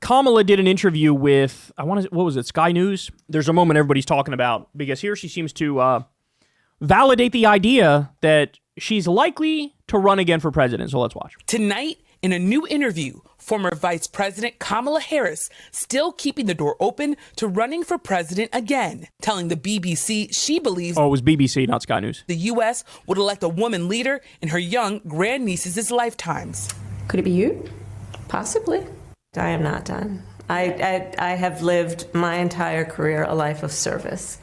Kamala did an interview with, what was it, Sky News? There's a moment everybody's talking about, because here she seems to validate the idea that she's likely to run again for president. So let's watch. Tonight, in a new interview, former Vice President Kamala Harris still keeping the door open to running for president again, telling the BBC she believes... Oh, it was BBC, not Sky News. ...the U.S. would elect a woman leader in her young grandniece's lifetimes. Could it be you? Possibly. I am not done. I have lived my entire career a life of service,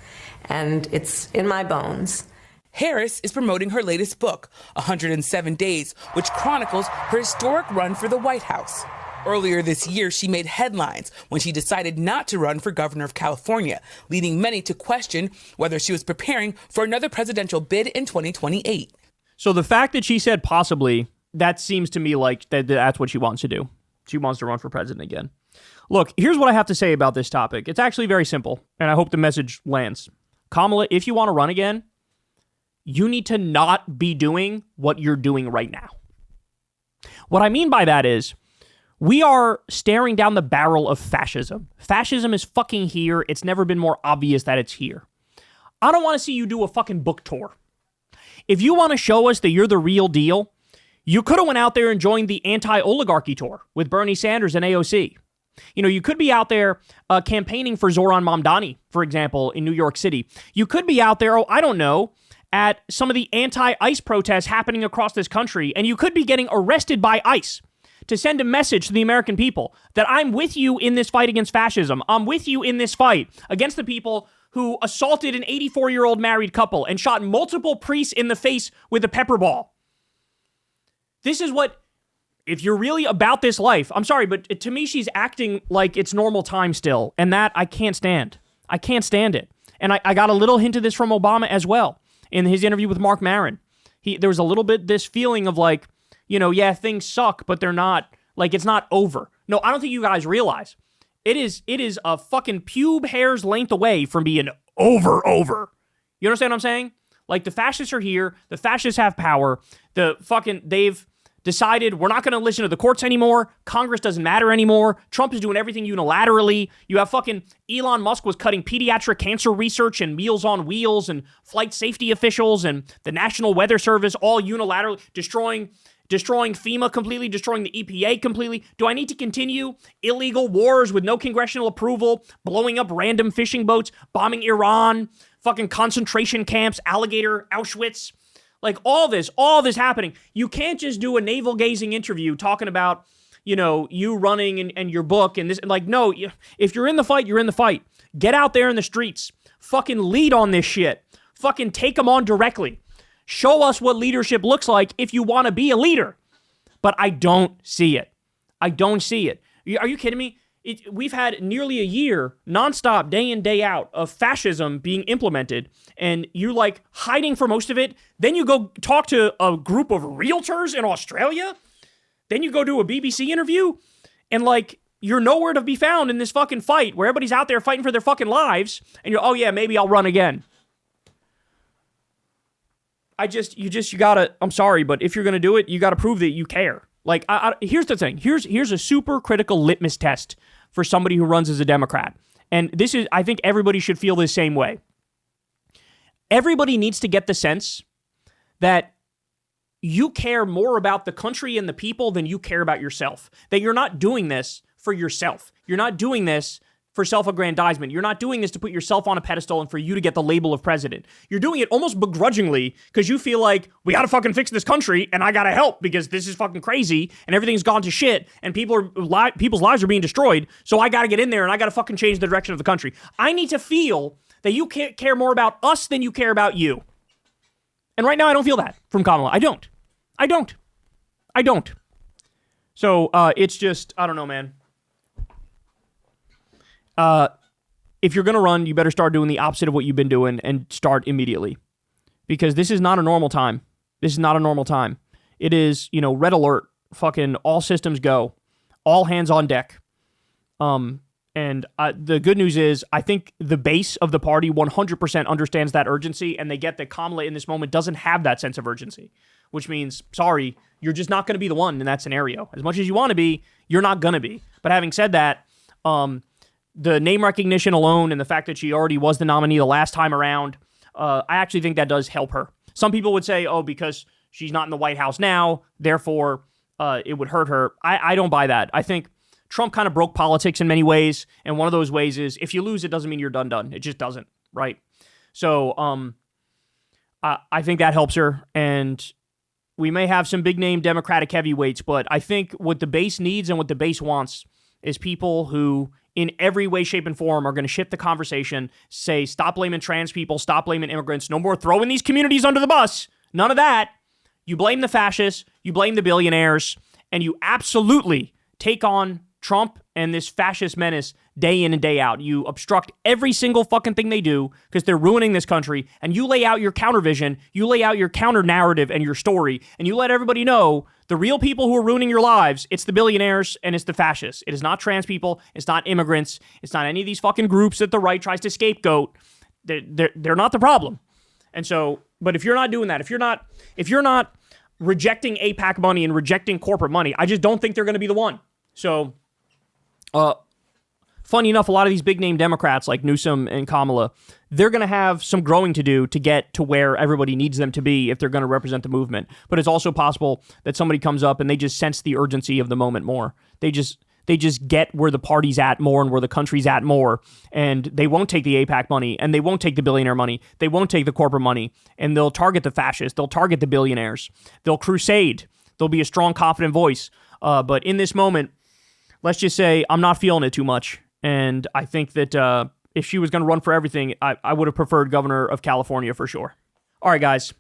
and it's in my bones. Harris is promoting her latest book, 107 Days, which chronicles her historic run for the White House. Earlier this year, she made headlines when she decided not to run for governor of California, leading many to question whether she was preparing for another presidential bid in 2028. So the fact that she said possibly, that seems to me like that's what she wants to do. She wants to run for president again. Look, here's what I have to say about this topic. It's actually very simple, and I hope the message lands. Kamala, if you want to run again, you need to not be doing what you're doing right now. What I mean by that is, we are staring down the barrel of fascism. Fascism is fucking here. It's never been more obvious that it's here. I don't want to see you do a fucking book tour. If you want to show us that you're the real deal, you could have went out there and joined the anti-oligarchy tour with Bernie Sanders and AOC. You know, you could be out there campaigning for Zoran Mamdani, for example, in New York City. You could be out there, I don't know, at some of the anti-ICE protests happening across this country, and you could be getting arrested by ICE to send a message to the American people that I'm with you in this fight against fascism. I'm with you in this fight against the people who assaulted an 84-year-old married couple and shot multiple priests in the face with a pepper ball. This is what, if you're really about this life, I'm sorry, but to me, she's acting like it's normal time still, and that I can't stand. I can't stand it. And I got a little hint of this from Obama as well. In his interview with Mark Maron, there was a little bit this feeling of like, you know, yeah, things suck, but they're not, like, it's not over. No, I don't think you guys realize. It is a fucking pube hair's length away from being over. You understand what I'm saying? Like, the fascists are here. The fascists have power. They've decided we're not going to listen to the courts anymore. Congress doesn't matter anymore. Trump is doing everything unilaterally. You have fucking Elon Musk was cutting pediatric cancer research and Meals on Wheels and flight safety officials and the National Weather Service all unilaterally destroying FEMA completely, destroying the EPA completely. Do I need to continue illegal wars with no congressional approval, blowing up random fishing boats, bombing Iran, fucking concentration camps, alligator, Auschwitz? Like, all this happening. You can't just do a navel-gazing interview talking about, you know, you running and your book and this. Like, no, if you're in the fight, you're in the fight. Get out there in the streets. Fucking lead on this shit. Fucking take them on directly. Show us what leadership looks like if you want to be a leader. But I don't see it. I don't see it. Are you kidding me? We've had nearly a year, nonstop, day in, day out, of fascism being implemented, and you're like hiding for most of it. Then you go talk to a group of realtors in Australia. Then you go do a BBC interview, and like you're nowhere to be found in this fucking fight where everybody's out there fighting for their fucking lives, and you're, oh yeah, maybe I'll run again. You gotta, I'm sorry, but if you're gonna do it, you gotta prove that you care. Like, here's the thing. Here's a super critical litmus test for somebody who runs as a Democrat. And this is, I think everybody should feel the same way. Everybody needs to get the sense that you care more about the country and the people than you care about yourself. That you're not doing this for yourself. You're not doing this for self-aggrandizement. You're not doing this to put yourself on a pedestal and for you to get the label of president. You're doing it almost begrudgingly because you feel like, we gotta fucking fix this country and I gotta help because this is fucking crazy and everything's gone to shit and people's lives are being destroyed, so I gotta get in there and I gotta fucking change the direction of the country. I need to feel that you care more about us than you care about you. And right now I don't feel that from Kamala. I don't. So it's just, I don't know, man. If you're going to run, you better start doing the opposite of what you've been doing and start immediately. Because this is not a normal time. This is not a normal time. It is, you know, red alert, fucking all systems go, all hands on deck. And the good news is, I think the base of the party 100% understands that urgency, and they get that Kamala in this moment doesn't have that sense of urgency, which means, sorry, you're just not going to be the one in that scenario. As much as you want to be, you're not going to be. But having said that, The name recognition alone and the fact that she already was the nominee the last time around, I actually think that does help her. Some people would say, oh, because she's not in the White House now, therefore it would hurt her. I don't buy that. I think Trump kind of broke politics in many ways, and one of those ways is if you lose, it doesn't mean you're done. It just doesn't, right? So I think that helps her, and we may have some big-name Democratic heavyweights, but I think what the base needs and what the base wants is people who, in every way, shape, and form, are going to shift the conversation, say, stop blaming trans people, stop blaming immigrants, no more throwing these communities under the bus. None of that. You blame the fascists, you blame the billionaires, and you absolutely take on Trump and this fascist menace day in and day out. You obstruct every single fucking thing they do because they're ruining this country, and you lay out your counter vision, you lay out your counter narrative and your story, and you let everybody know the real people who are ruining your lives, it's the billionaires and it's the fascists. It is not trans people, it's not immigrants, it's not any of these fucking groups that the right tries to scapegoat. They're not the problem. And so, but if you're not doing that, if you're not rejecting AIPAC money and rejecting corporate money, I just don't think they're going to be the one. So, funny enough, a lot of these big-name Democrats like Newsom and Kamala, they're going to have some growing to do to get to where everybody needs them to be if they're going to represent the movement. But it's also possible that somebody comes up and they just sense the urgency of the moment more. They just get where the party's at more and where the country's at more, and they won't take the AIPAC money, and they won't take the billionaire money, they won't take the corporate money, and they'll target the fascists, they'll target the billionaires, they'll crusade, they'll be a strong, confident voice. But in this moment, let's just say I'm not feeling it too much. And I think that if she was going to run for everything, I would have preferred governor of California for sure. All right, guys.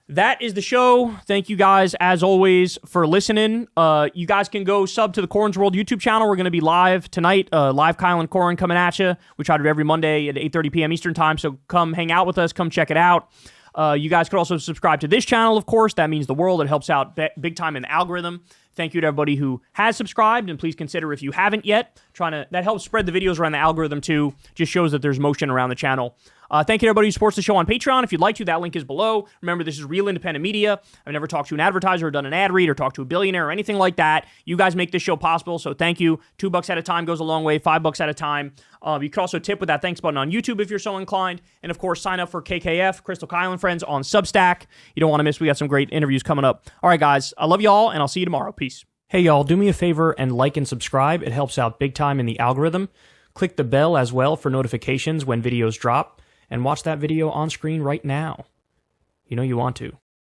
That is the show. Thank you guys, as always, for listening. You guys can go sub to the Corin's World YouTube channel. We're going to be live tonight. Live Kyle and Corin coming at you. We try to do every Monday at 8:30 p.m. Eastern time, so come hang out with us. Come check it out. You guys could also subscribe to this channel, of course. That means the world. It helps out big time in the algorithm. Thank you to everybody who has subscribed, and please consider if you haven't yet. That helps spread the videos around the algorithm too. Just shows that there's motion around the channel. Thank you to everybody who supports the show on Patreon. If you'd like to, that link is below. Remember, this is real independent media. I've never talked to an advertiser or done an ad read or talked to a billionaire or anything like that. You guys make this show possible, so thank you. $2 at a time goes a long way. $5 at a time. You can also tip with that thanks button on YouTube if you're so inclined. And of course, sign up for KKF, Crystal Kyle and Friends on Substack. You don't want to miss. We got some great interviews coming up. All right, guys. I love you all, and I'll see you tomorrow. Peace. Hey, y'all, do me a favor and like and subscribe. It helps out big time in the algorithm. Click the bell as well for notifications when videos drop, and watch that video on screen right now. You know you want to.